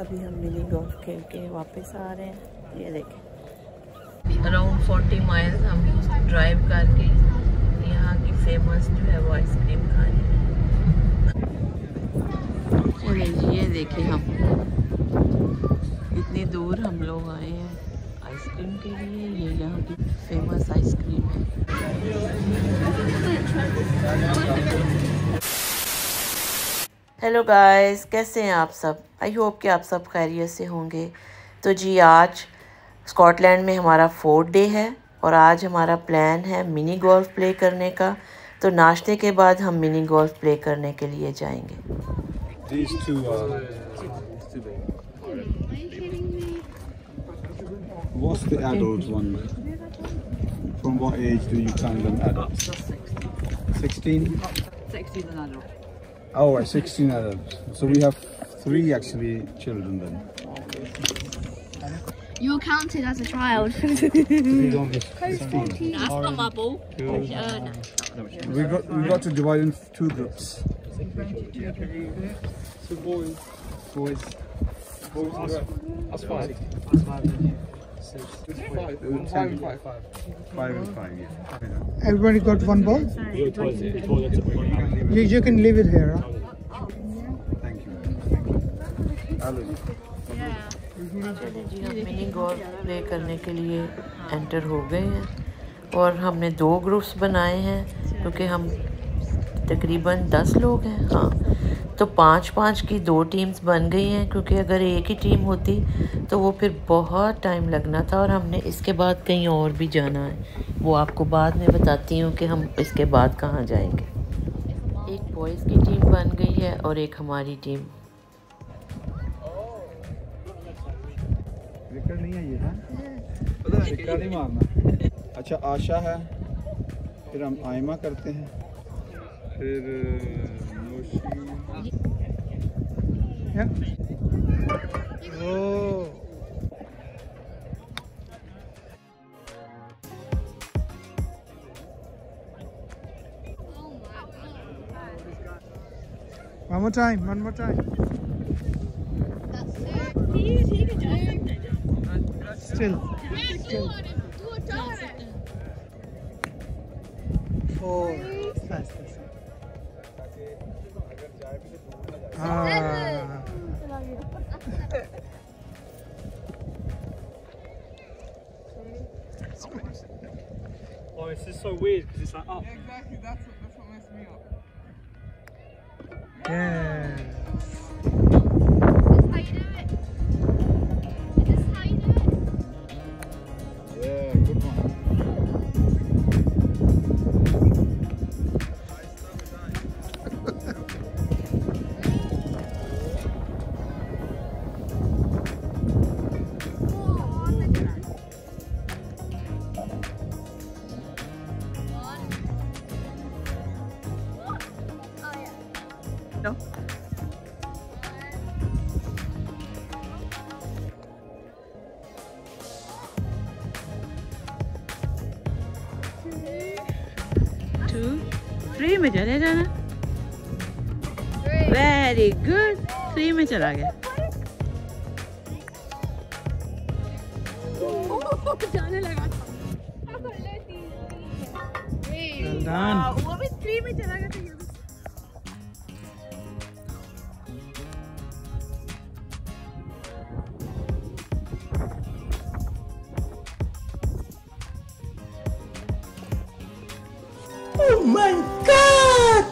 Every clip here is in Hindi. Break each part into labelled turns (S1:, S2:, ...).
S1: अभी हम मिनी गोल्फ खेल के वापस आ रहे हैं। ये देखें, अराउंड 40 माइल्स हम ड्राइव करके यहाँ की फेमस जो है वो आइसक्रीम खानी है। ये देखें, हम इतनी दूर हम लोग आए हैं आइसक्रीम के लिए। ये यहाँ की फेमस आइसक्रीम है। हेलो गाइस, कैसे हैं आप सब? आई होप कि आप सब खैरियत से होंगे। तो जी, आज स्कॉटलैंड में हमारा 4th डे है और आज हमारा प्लान है मिनी गोल्फ प्ले करने का। तो नाश्ते के बाद हम मिनी गोल्फ प्ले करने के लिए जाएंगे।
S2: These two are. What's the adult one? From what age do you count them adults? 16?
S3: 16 an adult.
S2: Oh, 16 adults. So we have 3 actually children then.
S4: You were counted as a child.
S2: We don't get 16.
S1: That's not my ball.
S2: We got to divide in 2 groups.
S3: So boys. That's 5. 5 and 5.
S2: 5 and 5, yeah.
S5: Everybody got one ball? You can leave it here. Huh?
S2: Thank you. Alan.
S1: चलिए जी, हम मिनी गोल्फ प्ले करने के लिए एंटर हो गए हैं और हमने 2 ग्रुप्स बनाए हैं क्योंकि हम तकरीबन 10 लोग हैं। हाँ, तो 5-5 की 2 टीम्स बन गई हैं क्योंकि अगर एक ही टीम होती तो वो फिर बहुत टाइम लगना था और हमने इसके बाद कहीं और भी जाना है। वो आपको बाद में बताती हूँ कि हम इसके बाद कहाँ जाएंगे। एक बॉयज़ की टीम बन गई है और एक हमारी टीम।
S2: विकेट नहीं है ये, हाँ? विकेट नहीं मारना। अच्छा, आशा है, फिर हम आयमा करते हैं, फिर नोशी।
S5: Oh. One more time. Still. 4.
S3: Oh, this is so weird because it's like up.
S6: Exactly, that's what messed me up.
S5: Yes.
S4: That's how you do it. Is this how you do it?
S2: Yeah, good one.
S1: No. Two, 3 में चले जाना। वेरी गुड, 3 में चला गया।
S4: जाने लगा था।
S5: Well done.
S4: वो भी 3 में चला गया था।
S1: Oh my God!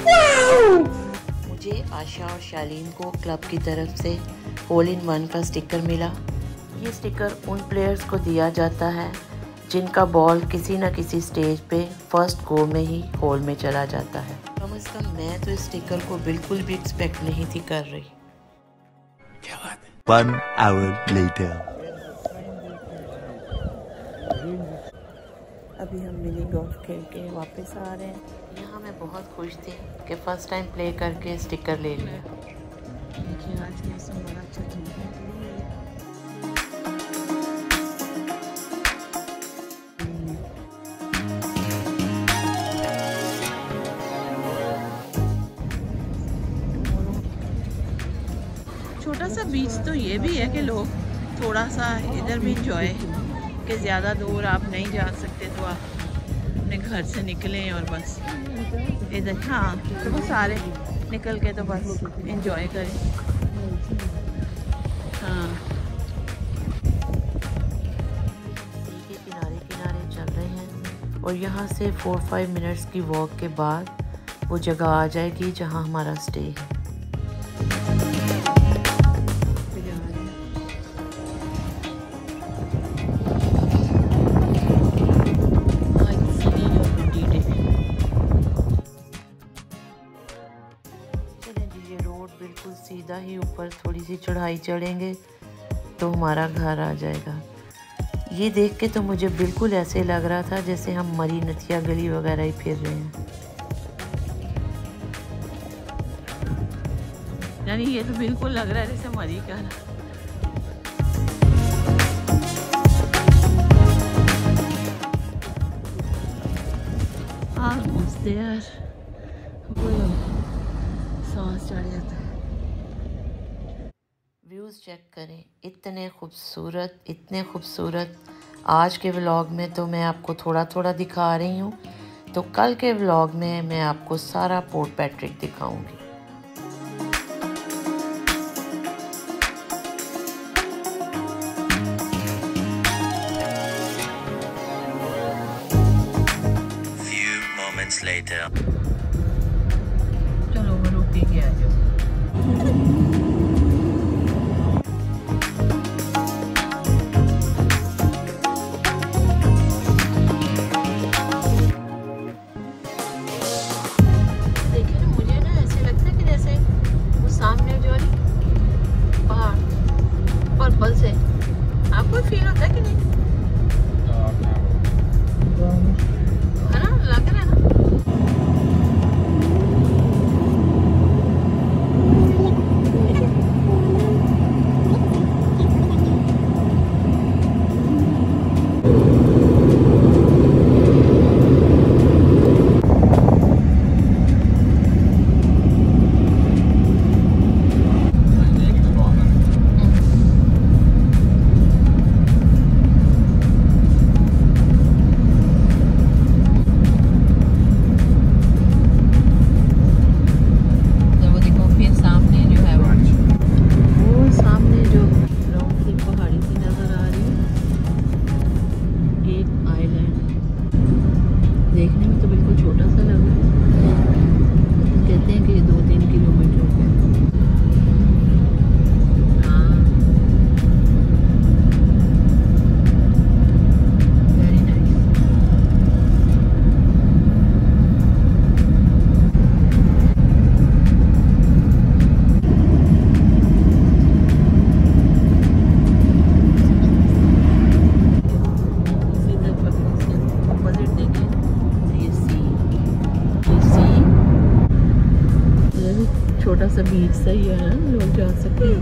S1: Wow! मुझे आशा और शालीन को क्लब की तरफ से होल इन वन का स्टिकर मिला। ये स्टिकर उन प्लेयर्स को दिया जाता है जिनका बॉल किसी न किसी स्टेज पे फर्स्ट गो में ही होल में चला जाता है। कम से कम मैं तो इस स्टिकर को बिल्कुल भी एक्सपेक्ट नहीं थी कर रही।
S7: 1 hour later.
S1: अभी हम मिनी गोल्फ खेल के वापस आ रहे हैं। यहाँ मैं बहुत खुश थी कि फ़र्स्ट टाइम प्ले करके स्टिकर ले लिया। देखिए, आज मौसम बड़ा अच्छा चल रहा है। छोटा सा बीच तो ये भी है कि लोग थोड़ा सा इधर भी इंजॉय, कि ज़्यादा दूर आप नहीं जा सकते तो आप अपने घर से निकलें और बस इधर, हाँ तो वो सारे निकल के तो बस इंजॉय करें। हाँ के किनारे किनारे चल रहे हैं और यहाँ से 4-5 मिनट्स की वॉक के बाद वो जगह आ जाएगी जहाँ हमारा स्टे है। बिल्कुल सीधा ही ऊपर थोड़ी सी चढ़ाई चढ़ेंगे तो हमारा घर आ जाएगा। ये देख के तो मुझे बिल्कुल ऐसे लग रहा था जैसे हम मरी नथिया गली वगैरह ही फिर रहे हैं। यानी ये तो बिल्कुल लग रहा है जैसे मरी का ना। Almost there. सांस चढ़ जाता है। व्यूज़ चेक करें, इतने खूबसूरत। आज के व्लॉग में तो मैं आपको थोड़ा थोड़ा दिखा रही हूँ, तो कल के व्लॉग में मैं आपको सारा पोर्ट पैट्रिक दिखाऊंगी।
S7: Few moments later.
S1: चलो वो रोटी के आ जाओ। देखिए ना, मुझे ना ऐसे लगता है कि जैसे वो सामने जो है पहाड़ पर्पल से, आपको फील होता है कि नहीं? है ना, लग रहा है ना। देखने में तो बिल्कुल छोटा सा लग रहा है, कहते हैं कि 2-3 किलोमीटर पे। हाँ, वेरी नाइस। छोटा सा बीच सही है ना, लोग जा सकते हैं।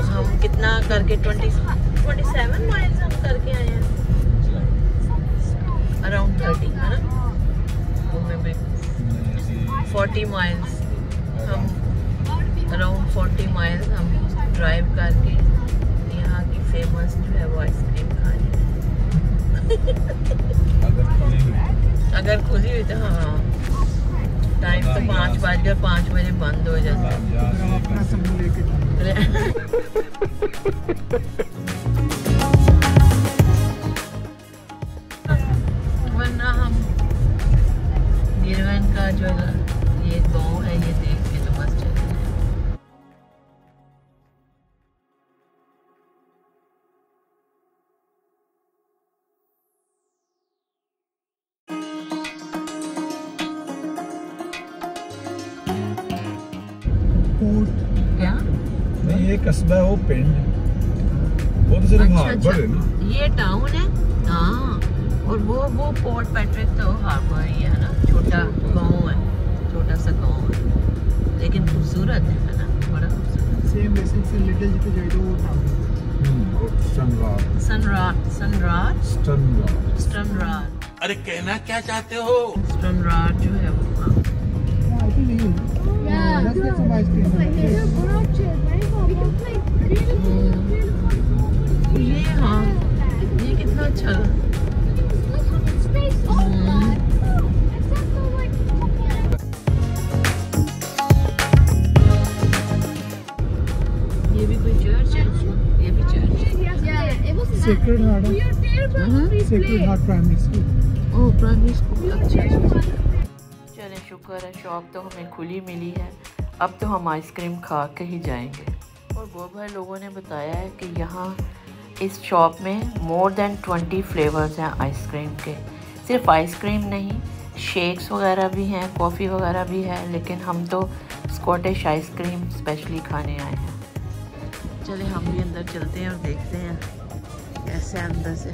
S1: हम कितना करके 27 माइल्स हम करके आए हैं, अराउंड 30 है ना, 40 माइल्स हम, अराउंड 40 माइल्स हम ड्राइव करके यहाँ की फेमस जो है वो आइसक्रीम खाने। अगर खुली हुई तो हाँ, टाइम तो 5 बजे बंद हो जाता है।
S5: अपना समूह लेके
S1: वरना हम गिरवन का जो ये गाँव है ये देख के तो बस चले हैं। क्या?
S2: नहीं, ये कस्बा है, वो पिंड, वो तो सिर्फ हार्बर है ना।
S1: ये टाउन है, हाँ, और वो पोर्ट पैट्रिक तो हार्बर ही है ना, छोटा गांव है, छोटा सा गांव है, लेकिन खूबसूरत है ना, बड़ा खूबसूरत।
S5: सेम वैसे से लिटिल जितने जाए तो वो टाउन
S1: स्टनराज
S7: अरे कहना क्या चाहते हो?
S1: स्टनराज जो है वो
S4: Yeah.
S5: Let's get some ice cream.
S1: ये हाँ ये कितना अच्छा ये भी कोई चर्च है, ये भी चर्च है।
S5: Sacred Heart. Sacred Heart Primary School.
S1: ओह प्राइमरी स्कूल, अच्छा। चलें शुक्र है शॉप तो हमें खुली मिली है। अब तो हम आइसक्रीम खा के ही जाएंगे। और बहुत भाई लोगों ने बताया है कि यहाँ इस शॉप में मोर देन 20 फ्लेवर्स हैं आइसक्रीम के। सिर्फ आइसक्रीम नहीं, शेक्स वगैरह भी हैं, कॉफ़ी वगैरह भी है, लेकिन हम तो स्कॉटिश आइसक्रीम स्पेशली खाने आए हैं। चले हम भी अंदर चलते हैं और देखते हैं कैसे अंदर से।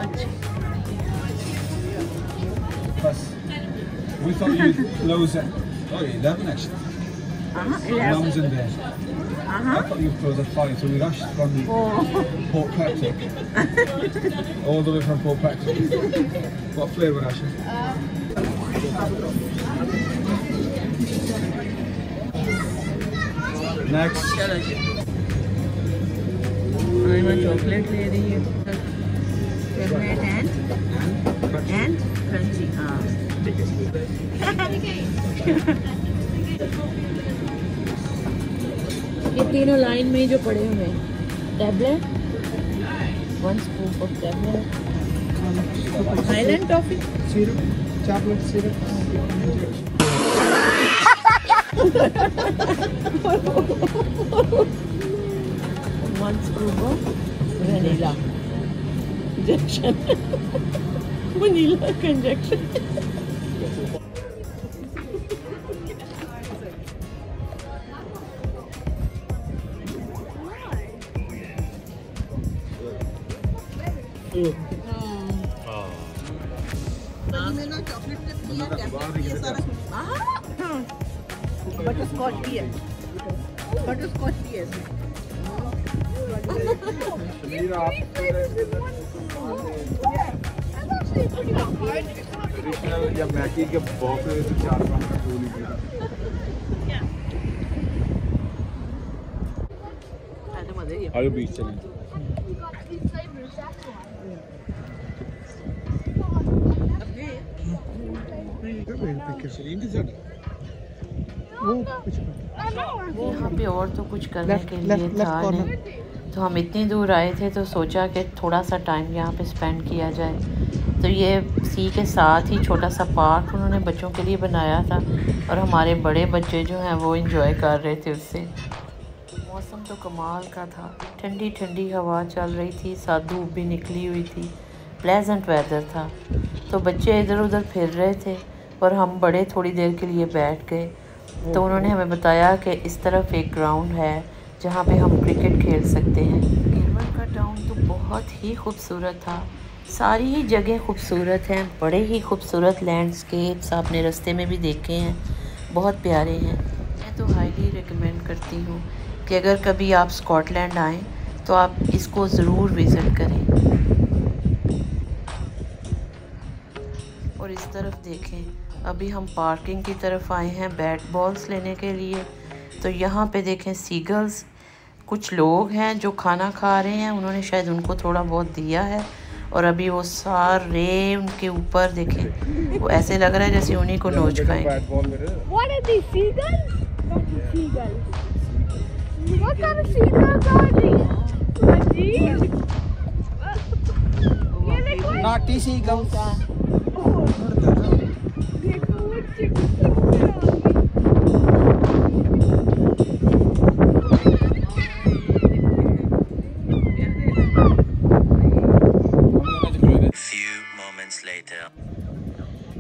S1: अच्छा
S2: Bus. We thought you'd close at 11 actually. 11's in there. I thought you'd close at 5, so we rushed from Port Patrick. All the way from Port Patrick. What flavour, Asha? Next.
S1: Chocolate ले रही है एंड क्रंची। हाँ ये तीनों लाइन में जो पड़े हुए हैं। Tablet, 1 scoop of tablet, island toffee,
S5: Syrup. Chocolate syrup.
S1: 1 scoop of vanilla injection. Vanilla का इंजेक्शन।
S2: या मैगी के बॉक्स में 4-5 का फूल ही आलू बीच चलें। यहाँ पे और तो कुछ करने के लिए था नहीं, तो हम इतनी दूर आए थे तो सोचा कि थोड़ा सा टाइम यहाँ पे स्पेंड किया जाए। तो ये सी के साथ ही छोटा सा पार्क उन्होंने बच्चों के लिए बनाया था और हमारे बड़े बच्चे जो हैं वो एंजॉय कर रहे थे उससे। मौसम तो कमाल का था, ठंडी ठंडी हवा चल रही थी, साथ धूप भी निकली हुई थी, प्लेजेंट वेदर था। तो बच्चे इधर उधर फिर रहे थे और हम बड़े थोड़ी देर के लिए बैठ गए। तो उन्होंने हमें बताया कि इस तरफ एक ग्राउंड है जहाँ पे हम क्रिकेट खेल सकते हैं। गिरवन का टाउन तो बहुत ही खूबसूरत था, सारी ही जगह खूबसूरत हैं, बड़े ही खूबसूरत लैंडस्केप्स आपने रास्ते में भी देखे हैं, बहुत प्यारे हैं। मैं तो हाईली रिकमेंड करती हूँ कि अगर कभी आप स्कॉटलैंड आएँ तो आप इसको ज़रूर विज़िट करें। और इस तरफ देखें, अभी हम पार्किंग की तरफ आए हैं बैट बॉल्स लेने के लिए। तो यहाँ पे देखें सीगल्स, कुछ लोग हैं जो खाना खा रहे हैं, उन्होंने शायद उनको थोड़ा बहुत दिया है और अभी वो सारे उनके ऊपर देखें, वो ऐसे लग रहा है जैसे उन्हीं को नोच खाएंगे।
S4: What are these seagulls? Not seagulls. What kind of seagulls are these?
S5: Naughty seagulls.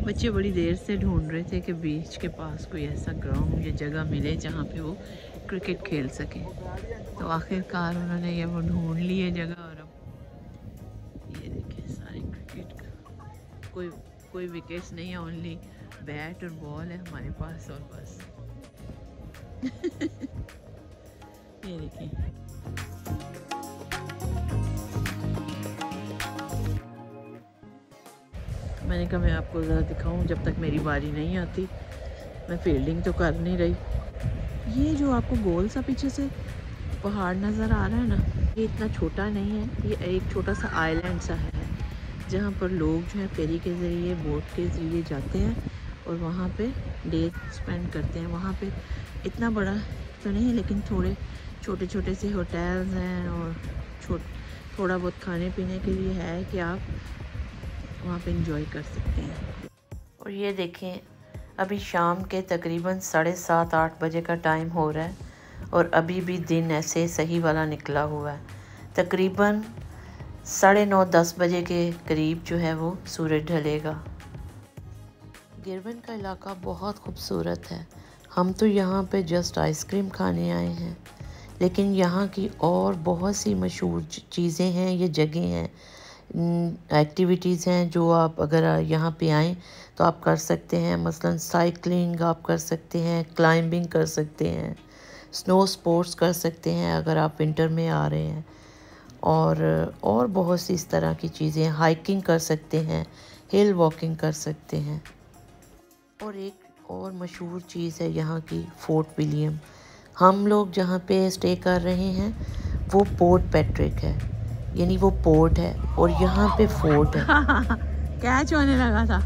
S1: बच्चे बड़ी देर से ढूंढ रहे थे कि बीच के पास कोई ऐसा ग्राउंड या जगह मिले जहाँ पे वो क्रिकेट खेल सके। तो आखिरकार उन्होंने ये वो ढूंढ ली है जगह। और अब ये देखें सारे क्रिकेट का कोई विकेट्स नहीं है, ओनली बैट और बॉल है हमारे पास और बस। ये देखें
S2: मैंने कहा मैं आपको ज़रा दिखाऊं, जब तक मेरी बारी नहीं आती। मैं फील्डिंग तो कर नहीं रही। ये जो आपको गोल सा पीछे से पहाड़ नज़र आ रहा है ना, ये इतना छोटा नहीं है, ये एक छोटा सा आइलैंड सा है जहाँ पर लोग जो है फेरी के ज़रिए, बोट के ज़रिए जाते हैं और वहाँ पे डे स्पेंड करते हैं। वहाँ पे इतना बड़ा तो नहीं, लेकिन थोड़े छोटे छोटे से होटल्स हैं और थोड़ा बहुत खाने पीने के लिए है कि आप वहाँ पे इंजॉय कर सकते हैं।
S1: और ये देखें, अभी शाम के तकरीबन 7:30-8 बजे का टाइम हो रहा है और अभी भी दिन ऐसे सही वाला निकला हुआ है। तकरीबन 9:30-10 बजे के करीब जो है वो सूरज ढलेगा। गिरवन का इलाका बहुत खूबसूरत है। हम तो यहाँ पे जस्ट आइसक्रीम खाने आए हैं, लेकिन यहाँ की और बहुत सी मशहूर चीज़ें हैं, ये जगह हैं, एक्टिविटीज़ हैं जो आप अगर यहाँ पे आएँ तो आप कर सकते हैं। मसलन साइकिलिंग आप कर सकते हैं, क्लाइंबिंग कर सकते हैं, स्नो स्पोर्ट्स कर सकते हैं अगर आप विंटर में आ रहे हैं, और बहुत सी इस तरह की चीज़ें, हाइकिंग कर सकते हैं, हिल वॉकिंग कर सकते हैं। और एक और मशहूर चीज़ है यहाँ की, फोर्ट विलियम। हम लोग जहाँ पे स्टे कर रहे हैं वो पोर्ट पैट्रिक है, यानी वो पोर्ट है और यहाँ पे फोर्ट है।
S2: कैच होने लगा था।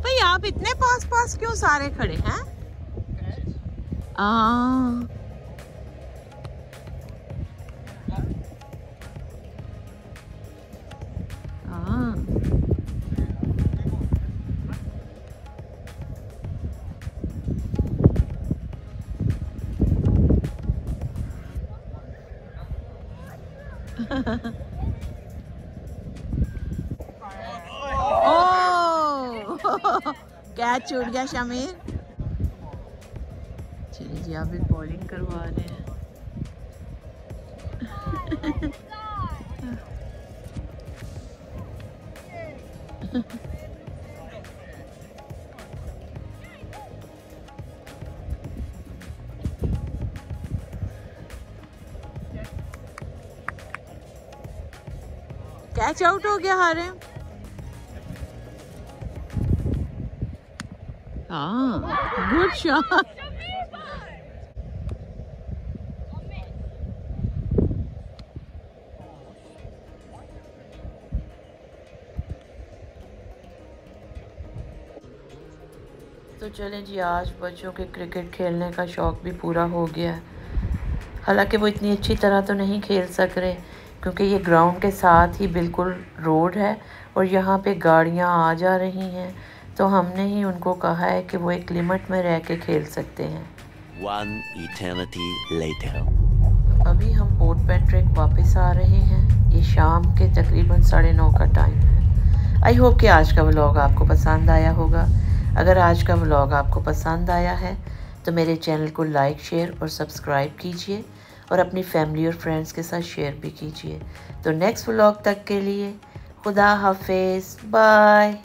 S2: भाई आप इतने पास पास क्यों सारे खड़े हैं? कैच छूट गया शमीर। चलिए जी, आप भी बॉलिंग करवा रहे हैं। कैच आउट हो गया हारे। हाँ, गुड शॉट।
S1: तो चलें जी, आज बच्चों के क्रिकेट खेलने का शौक़ भी पूरा हो गया है। हालांकि वो इतनी अच्छी तरह तो नहीं खेल सक रहे क्योंकि ये ग्राउंड के साथ ही बिल्कुल रोड है और यहाँ पे गाड़ियाँ आ जा रही हैं, तो हमने ही उनको कहा है कि वो एक लिमिट में रह के खेल सकते हैं।
S8: One eternity later.
S1: अभी हम पोर्ट पैट्रिक वापस आ रहे हैं। ये शाम के तकरीबन 9:30 का टाइम है। आई होप कि आज का व्लॉग आपको पसंद आया होगा। अगर आज का व्लॉग आपको पसंद आया है तो मेरे चैनल को लाइक, शेयर और सब्सक्राइब कीजिए और अपनी फैमिली और फ्रेंड्स के साथ शेयर भी कीजिए। तो नेक्स्ट व्लॉग तक के लिए खुदा हाफिज़, बाय।